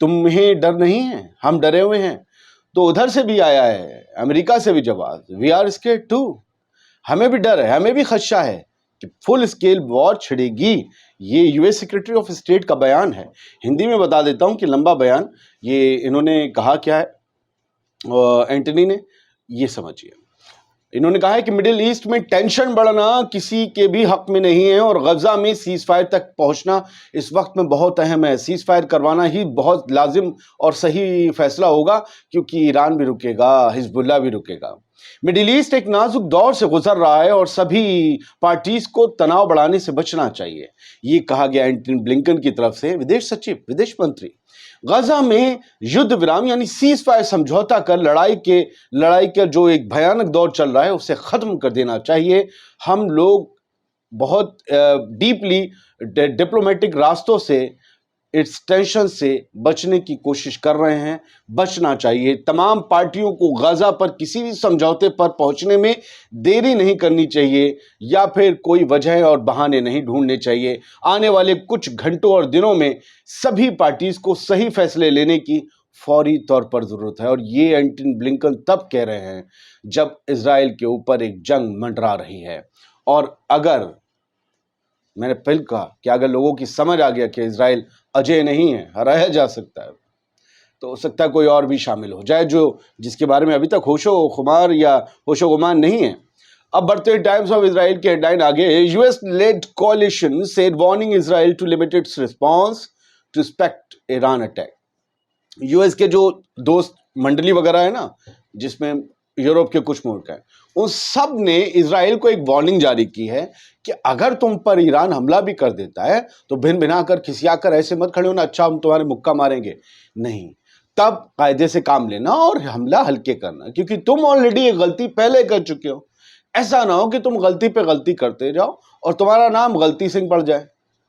تمہیں ڈر نہیں ہے؟ ہم ڈرے ہوئے ہیں. تو ادھر سے بھی آیا ہے، امریکہ سے بھی جواب، وی آر اسکیئرڈ ٹو. ہمیں بھی ڈر ہے، ہمیں بھی خدشہ ہے کہ فل اسکیل وار چھڑے گی. یہ U S secretary of state کا بیان ہے. ہندی میں بتا دیتا ہوں کہ لمبا بیان. یہ انہوں نے کہا کیا ہے اینٹنی نے، یہ سمجھیے. انہوں نے کہا ہے کہ مڈل ایسٹ میں ٹینشن بڑھنا کسی کے بھی حق میں نہیں ہے، اور غزہ میں سیز فائر تک پہنچنا اس وقت میں بہت اہم ہے. سیز فائر کروانا ہی بہت لازم اور صحیح فیصلہ ہوگا، کیونکہ ایران بھی رکے گا، حزب اللہ بھی رکے گا. مڈل ایسٹ ایک نازک دور سے گزر رہا ہے اور سبھی پارٹیز کو تناؤ بڑھانے سے بچنا چاہیے. یہ کہا گیا اینٹنی بلنکن کی طرف سے، ودیش سچیو، ودیش منتری. غزہ میں یدھ ورام یعنی سیز فائر سمجھوتا کر لڑائی کا جو ایک بھیانک دور چل رہا ہے اسے ختم کر دینا چاہیے. ہم لوگ بہت ڈیپلی ڈپلومیٹک راستوں سے اس ٹینشن سے بچنے کی کوشش کر رہے ہیں. بچنا چاہیے. تمام پارٹیوں کو غزہ پر کسی بھی سمجھوتے پر پہنچنے میں دیری نہیں کرنی چاہیے، یا پھر کوئی وجہ اور بہانے نہیں ڈھونڈنے چاہیے. آنے والے کچھ گھنٹوں اور دنوں میں سبھی پارٹیز کو صحیح فیصلے لینے کی فوری طور پر ضرورت ہے. اور یہ اینٹنی بلنکن تب کہہ رہے ہیں جب اسرائیل کے اوپر ایک جنگ منڈرا رہی ہے. اور اگر میں نے پہلے کہا کہ اگر لوگوں کی سمجھ آ گیا کہ اسرائیل اجے نہیں ہے، ہرایا جا سکتا ہے، تو ہو سکتا ہے کوئی اور بھی شامل ہو جائے جس کے بارے میں ابھی تک ہوش و خمار یا ہوش و گمان نہیں ہے. اب بڑھتے ٹائمز آف اسرائیل کے ہیڈ لائن آگے. U S led coalition said warning Israel to limit its response to expect Iran attack. U S کے جو دوست منڈلی وغیرہ ہے نا، جس میں یورپ کے کچھ ملک ہیں، ان سب نے اسرائیل کو ایک وارننگ جاری کی ہے کہ اگر تم پر ایران حملہ بھی کر دیتا ہے تو بھن بھنا کر کھسیا کر ایسے مت کھڑے ہونا اچھا ہم تمہارے مکہ ماریں گے. نہیں، تب قاعدے سے کام لینا اور حملہ ہلکے کرنا، کیونکہ تم آلریڈی ایک غلطی پہلے کر چکے ہو. ایسا نہ ہو کہ تم غلطی پہ غلطی کرتے جاؤ اور تمہارا نام غلطی سنگھ پڑ جائے،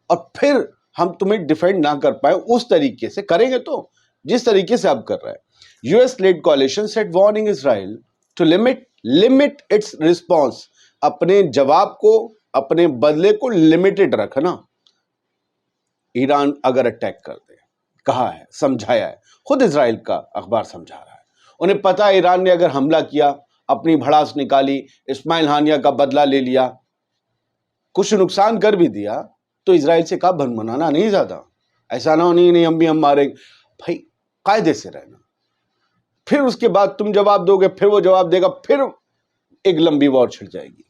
اور پھر ہم تمہیں ڈیفینڈ نہ کر پائے. اس طریقے سے کریں گے تو جس طریقے سے اب کر رہے ہیں. U S led coalition set warning Israel to limit its response. اپنے جواب کو، اپنے بدلے کو لمیٹڈ رکھنا. ایران اگر اٹیک کر دے، کہا ہے، سمجھایا ہے. خود اسرائیل کا اخبار سمجھا رہا ہے. انہیں پتا ہے ایران نے اگر حملہ کیا، اپنی بھڑاس نکالی، اسماعیل ہانیہ کا بدلہ لے لیا، کچھ نقصان کر بھی دیا، تو اسرائیل سے کہا بھن منانا نہیں زیادہ. ایسا نہ ہو نہیں ہم ماریں گے. بھائی قاعدے سے رہنا. پھر اس کے بعد تم جواب دو گے، پھر وہ جواب دے گا، پھر ایک لمبی وار چھڑ جائے گی.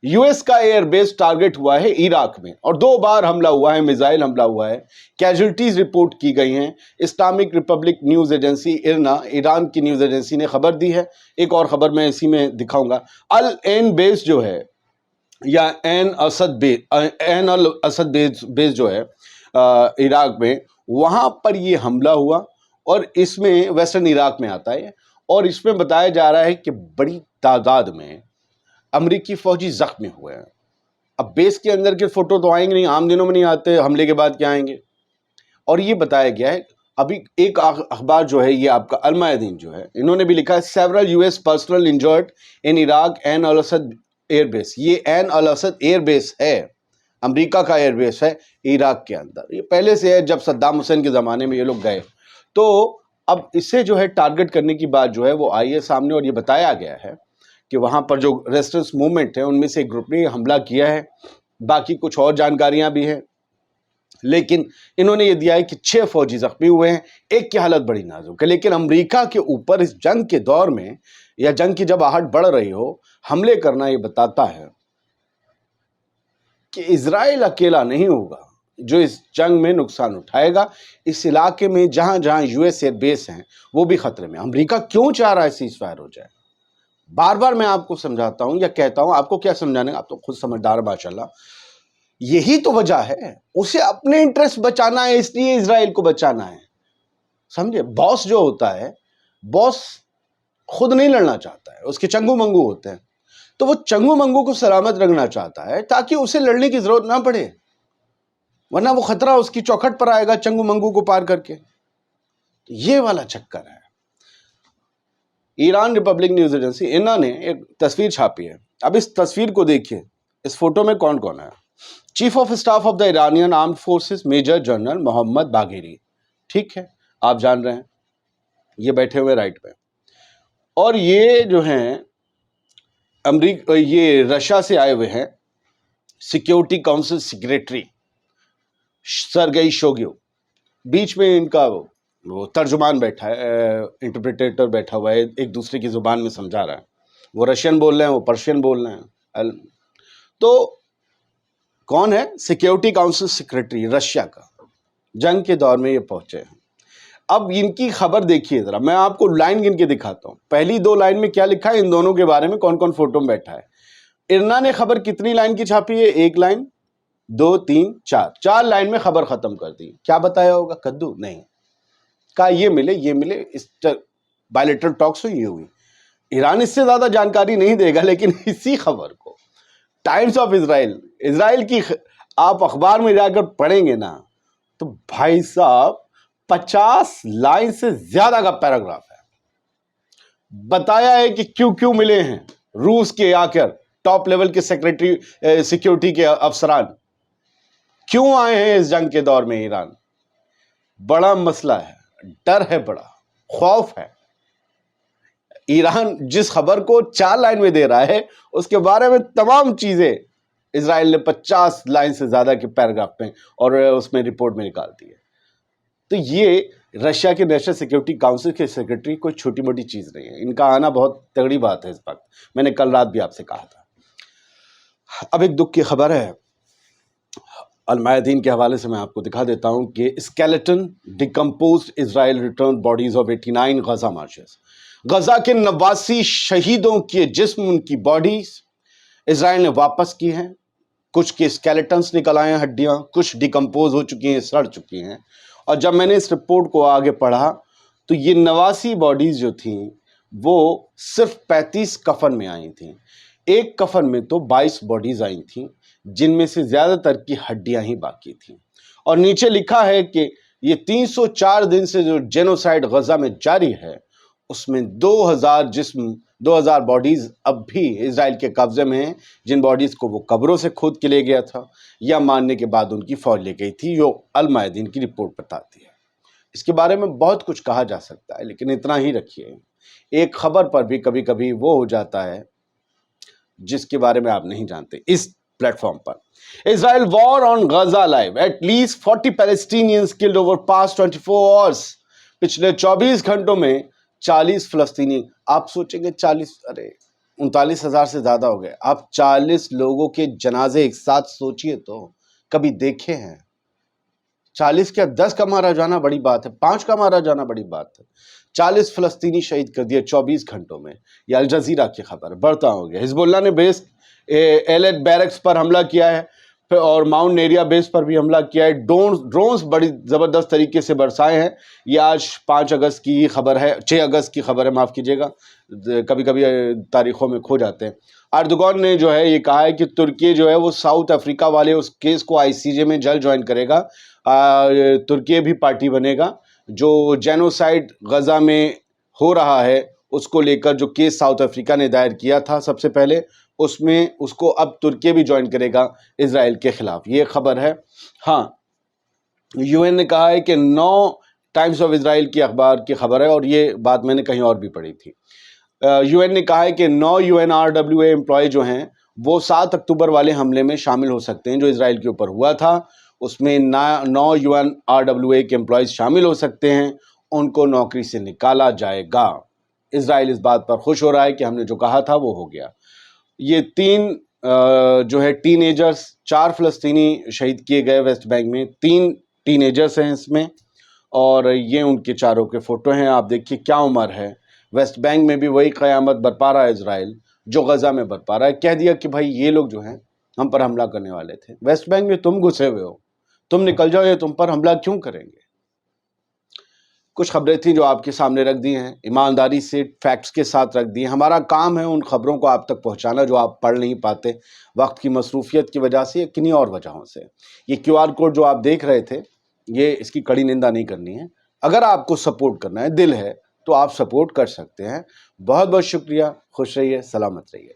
یو ایس کا ایئر بیس ٹارگٹ ہوا ہے عراق میں، اور 2 بار حملہ ہوا ہے، میزائل حملہ ہوا ہے. کیجولٹیز رپورٹ کی گئی ہیں. Islamic Republic News Agency IRNA, Iran کی نیوز ایجنسی نے خبر دی ہے. ایک اور خبر میں اسی میں دکھاؤں گا. العین بیس جو ہے، یا عین الاسد بیس جو ہے عراق میں، وہاں پر یہ حملہ ہوا، اور اس میں ویسٹرن عراق میں آتا ہے. اور اس میں بتایا جا رہا ہے کہ بڑی تعداد میں امریکی فوجی زخمی ہوئے ہیں. اب بیس کے اندر کے فوٹو تو آئیں گے نہیں، عام دنوں میں نہیں آتے، حملے کے بعد کیا آئیں گے. اور یہ بتایا گیا ہے ابھی ایک اخبار جو ہے، یہ آپ کا المیادین جو ہے، انہوں نے بھی لکھا ہے several U S personal injured in Iraq عین الاسد ایئر بیس. یہ عین الاسد ایئر بیس ہے، امریکہ کا ایئر بیس ہے عراق کے اندر. یہ پہلے سے ہے، جب صدام حسین کے زمانے میں یہ لوگ گئے. تو اب اس سے جو ہے ٹارگٹ کرنے کی بات جو ہے وہ آئی ہے سامنے، اور یہ بتایا گیا ہے کہ وہاں پر جو ریزسٹنس موومنٹ ہے ان میں سے ایک گروپ نے حملہ کیا ہے. باقی کچھ اور جانکاریاں بھی ہیں، لیکن انہوں نے یہ دیا ہے کہ 6 فوجی زخمی ہوئے ہیں، ایک کی حالت بڑی نازک ہے. لیکن امریکہ کے اوپر اس جنگ کے دور میں، یا جنگ کی جب آہٹ بڑھ رہی ہو، حملے کرنا یہ بتاتا ہے کہ اسرائیل اکیلا نہیں ہوگا جو اس جنگ میں نقصان اٹھائے گا. اس علاقے میں جہاں جہاں یو ایس ایئر بیس ہیں وہ بھی خطرے میں. امریکہ کیوں چاہ رہا ہے سیز فائر ہو جائے؟ بار بار میں آپ کو سمجھاتا ہوں یا کہتا ہوں، آپ کو کیا سمجھانے گا، آپ تو خود سمجھدار ماشاءاللہ. یہی تو وجہ ہے، اسے اپنے انٹرسٹ بچانا ہے، اس لیے اسرائیل کو بچانا ہے. سمجھے؟ باس جو ہوتا ہے، باس خود نہیں لڑنا چاہتا ہے، اس کے چنگو منگو ہوتے ہیں، تو وہ چنگو منگو کو سلامت رکھنا چاہتا ہے تاکہ اسے لڑنے کی ضرورت نہ پڑے، ورنہ وہ خطرہ اس کی چوکھٹ پر آئے گا چنگو منگو کو پار کر کے. یہ والا چکر ہے. ایران ریپبلک نیوز ایجنسی انہوں نے ایک تصویر چھاپی ہے. اب اس تصویر کو دیکھیے، اس فوٹو میں کون کون ہے. Chief of staff of the Iranian armed forces major general Mohammad Bagheri, ٹھیک ہے. آپ جان رہے ہیں، یہ بیٹھے ہوئے رائٹ پہ، اور یہ جو ہیں یہ رشیا سے آئے ہوئے ہیں سیکیورٹی کاؤنسل سیکریٹری سرگئی شوگیو، بیچ میں ان کا وہ ترجمان بیٹھا ہے، انٹرپریٹیٹر بیٹھا ہوا ہے، ایک دوسرے کی زبان میں سمجھا رہا ہے، وہ رشین بول رہے ہیں، وہ پرشین بول رہے ہیں. تو کون ہے؟ سیکیورٹی کاؤنسل سیکریٹری رشیا کا، جنگ کے دور میں یہ پہنچے ہیں. اب ان کی خبر دیکھیے ذرا، میں آپ کو لائن گن کے دکھاتا ہوں. پہلی 2 لائن میں کیا لکھا ہے ان دونوں کے بارے میں، کون کون فوٹو میں بیٹھا ہے. ارنا نے خبر کتنی لائن کی چھاپی ہے؟ 1 لائن، 2 3 4 لائن میں خبر ختم کر دی. کیا بتایا ہوگا؟ کدو نہیں کہا یہ ملے، اس بائلیٹرل ٹاکس ہوئی. ایران اس سے زیادہ جانکاری نہیں دے گا، لیکن اسی خبر کو ٹائمز آف اسرائیل کی آپ اخبار میں جا کر پڑھیں گے نا تو بھائی صاحب 50 لائن سے زیادہ کا پیراگراف ہے. بتایا ہے کہ کیوں ملے ہیں روس کے آ کر ٹاپ لیول کے سیکریٹری سیکیورٹی کے افسران، کیوں آئے ہیں اس جنگ کے دور میں ایران. بڑا مسئلہ ہے، ڈر ہے، بڑا خوف ہے. ایران جس خبر کو 4 لائن میں دے رہا ہے اس کے بارے میں تمام چیزیں اسرائیل نے 50 لائن سے زیادہ کے پیراگراف میں اور اس میں رپورٹ میں نکال دی ہے. تو یہ رشیا کے نیشنل سیکیورٹی کاؤنسل کے سیکریٹری کوئی چھوٹی موٹی چیز نہیں ہے، ان کا آنا بہت تگڑی بات ہے اس وقت. میں نے کل رات بھی آپ سے کہا تھا. اب ایک دکھ کی خبر ہے، المیادین کے حوالے سے میں آپ کو دکھا دیتا ہوں کہ skeleton decomposed Israel return bodies of 89 Gaza marches. Gaza کے 89 شہیدوں کے جسم، ان کی باڈیز اسرائیل نے واپس کی ہیں. کچھ کے اسکیلیٹنس نکل آئے ہیں، ہڈیاں، کچھ ڈیکمپوز ہو چکی ہیں، سڑ چکی ہیں. اور جب میں نے اس رپورٹ کو آگے پڑھا تو یہ 89 باڈیز جو تھیں وہ صرف 35 کفن میں آئی تھیں. ایک کفن میں تو 22 باڈیز آئی تھیں، جن میں سے زیادہ تر کی ہڈیاں ہی باقی تھیں. اور نیچے لکھا ہے کہ یہ 304 دن سے جو جینوسائیڈ غزہ میں جاری ہے اس میں 2000 باڈیز اب بھی اسرائیل کے قبضے میں ہیں، جن باڈیز کو وہ قبروں سے کھود کے لے گیا تھا یا مارنے کے بعد ان کی فوج لے گئی تھی. جو المیادین کی رپورٹ بتاتی ہے. اس کے بارے میں بہت کچھ کہا جا سکتا ہے، لیکن اتنا ہی رکھیے. ایک خبر پر بھی کبھی کبھی وہ ہو جاتا ہے جس کے بارے میں آپ نہیں جانتے. اس پلیٹ فارم پر Israel war on Gaza live, at least 40 Palestinians killed over past 24 hours. پچھلے 24 گھنٹوں میں 40 فلسطینی. آپ سوچیں گے 39,000 سے زیادہ ہو گئے. آپ 40 لوگوں کے جنازے ایک ساتھ سوچئے تو کبھی دیکھے ہیں؟ 40 کیا 10 کا مارا جانا بڑی بات ہے، 5 کا مارا جانا بڑی بات ہے. 40 فلسطینی شہید کر دیے 24 گھنٹوں میں. یہ الجزیرہ کی خبر. بڑھتا ہو گیا. حزب اللہ نے بیس ایلیٹ بیرکس پر حملہ کیا ہے اور ماؤنٹ نیریا بیس پر بھی حملہ کیا ہے. ڈرونز بڑی زبردست طریقے سے برسائے ہیں. یہ آج 5 اگست کی خبر ہے، 6 اگست کی خبر ہے، معاف کیجیے گا، کبھی کبھی تاریخوں میں کھو جاتے ہیں. اردوغان نے جو ہے یہ کہا ہے کہ ترکی جو ہے وہ ساؤتھ افریقہ والے اس کیس کو ICJ میں جلد جوائن کرے گا. ترکی بھی پارٹی بنے گا. جو جینوسائیڈ غزہ میں ہو رہا ہے اس کو لے کر جو کیس ساؤتھ افریقہ نے دائر کیا تھا سب سے پہلے، اس میں اس کو اب ترکی بھی جوائن کرے گا اسرائیل کے خلاف. یہ خبر ہے. ہاں، UN نے کہا ہے کہ 9 ٹائمز آف اسرائیل کی اخبار کی خبر ہے، اور یہ بات میں نے کہیں اور بھی پڑھی تھی. UN نے کہا ہے کہ 9 UNRWA امپلائی جو ہیں وہ 7 اکتوبر والے حملے میں شامل ہو سکتے ہیں جو اسرائیل کے اوپر ہوا تھا. اس میں 9 UNRWA کے امپلائیز شامل ہو سکتے ہیں. ان کو نوکری سے نکالا جائے گا. اسرائیل اس بات پر خوش ہو رہا ہے کہ ہم نے جو کہا تھا وہ ہو گیا. یہ 3 جو ہے ٹین ایجرز، 4 فلسطینی شہید کیے گئے ویسٹ بینک میں. 3 ٹین ایجرز ہیں اس میں، اور یہ ان کے چاروں کے فوٹو ہیں. آپ دیکھیے کیا عمر ہے. ویسٹ بینک میں بھی وہی قیامت برپا رہا ہے اسرائیل جو غزہ میں برپا رہا ہے. کہہ دیا کہ بھائی یہ لوگ جو ہیں ہم پر حملہ کرنے والے تھے. ویسٹ بینک میں تم گھسے ہوئے ہو، تم نکل جاؤ، یہ تم پر حملہ کیوں کریں گے. کچھ خبریں تھیں جو آپ کے سامنے رکھ دی ہیں، ایمانداری سے فیکٹس کے ساتھ رکھ دی ہیں. ہمارا کام ہے ان خبروں کو آپ تک پہنچانا جو آپ پڑھ نہیں پاتے وقت کی مصروفیت کی وجہ سے یا کنہیں اور وجہوں سے. یہ QR کوڈ جو آپ دیکھ رہے تھے، یہ اس کی کڑی نندا نہیں کرنی ہے. اگر آپ کو سپورٹ کرنا ہے، دل ہے، تو آپ سپورٹ کر سکتے ہیں. بہت بہت شکریہ. خوش رہیے، سلامت رہیے.